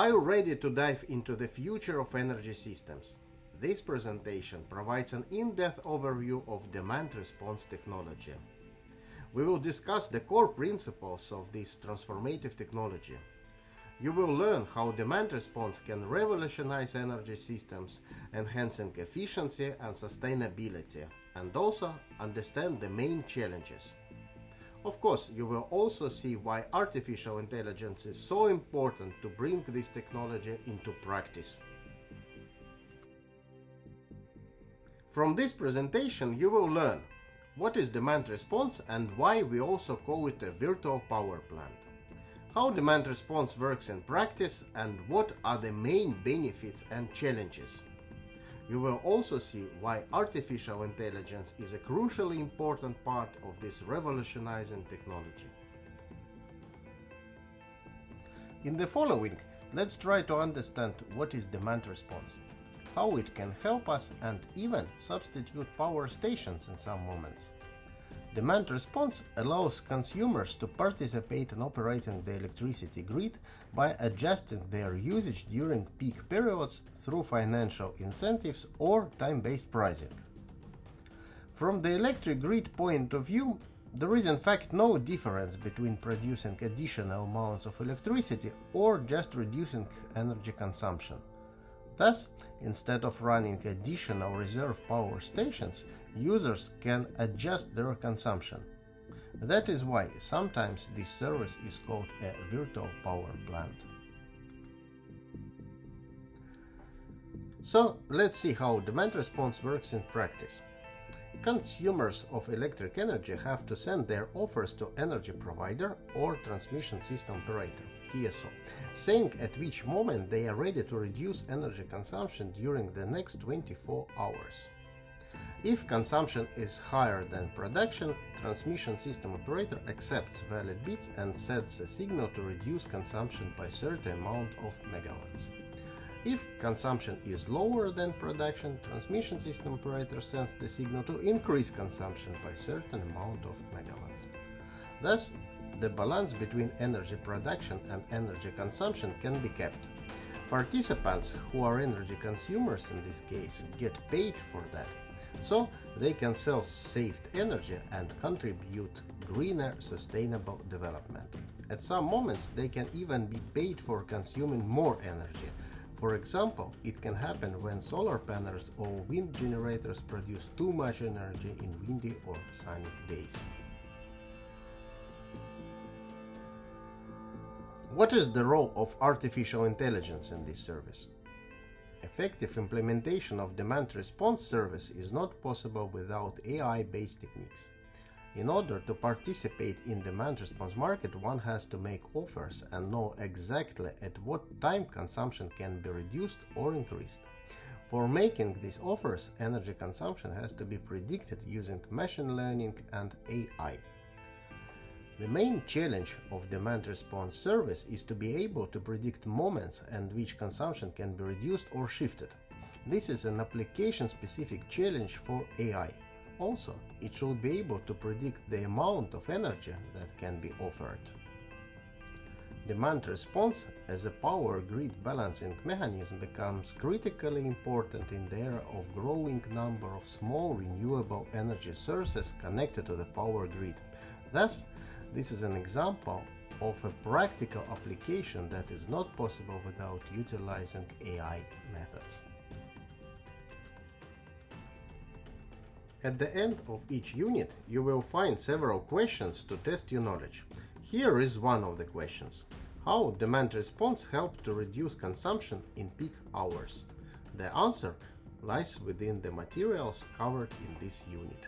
Are you ready to dive into the future of energy systems? This presentation provides an in-depth overview of demand response technology. We will discuss the core principles of this transformative technology. You will learn how demand response can revolutionize energy systems, enhancing efficiency and sustainability, and also understand the main challenges. Of course, you will also see why artificial intelligence is so important to bring this technology into practice. From this presentation, you will learn what is demand response and why we also call it a virtual power plant, how demand response works in practice, and what are the main benefits and challenges. You will also see why artificial intelligence is a crucially important part of this revolutionizing technology. In the following, let's try to understand what is demand response, how it can help us and even substitute power stations in some moments. Demand response allows consumers to participate in operating the electricity grid by adjusting their usage during peak periods through financial incentives or time-based pricing. From the electric grid point of view, there is in fact no difference between producing additional amounts of electricity or just reducing energy consumption. Thus, instead of running additional reserve power stations, users can adjust their consumption. That is why sometimes this service is called a virtual power plant. So, let's see how demand response works in practice. Consumers of electric energy have to send their offers to energy provider or transmission system operator, TSO, saying at which moment they are ready to reduce energy consumption during the next 24 hours. If consumption is higher than production, transmission system operator accepts valid bids and sets a signal to reduce consumption by a certain amount of megawatts. If consumption is lower than production, transmission system operator sends the signal to increase consumption by a certain amount of megawatts. Thus, the balance between energy production and energy consumption can be kept. Participants who are energy consumers in this case get paid for that, so they can sell saved energy and contribute greener, sustainable development. At some moments, they can even be paid for consuming more energy. For example, it can happen when solar panels or wind generators produce too much energy in windy or sunny days. What is the role of artificial intelligence in this service? Effective implementation of demand response service is not possible without AI-based techniques. In order to participate in demand response market, one has to make offers and know exactly at what time consumption can be reduced or increased. For making these offers, energy consumption has to be predicted using machine learning and AI. The main challenge of demand response service is to be able to predict moments at which consumption can be reduced or shifted. This is an application-specific challenge for AI. Also, it should be able to predict the amount of energy that can be offered. Demand response as a power grid balancing mechanism becomes critically important in the era of growing number of small renewable energy sources connected to the power grid. Thus, this is an example of a practical application that is not possible without utilizing AI methods. At the end of each unit, you will find several questions to test your knowledge. Here is one of the questions. How demand response helps to reduce consumption in peak hours? The answer lies within the materials covered in this unit.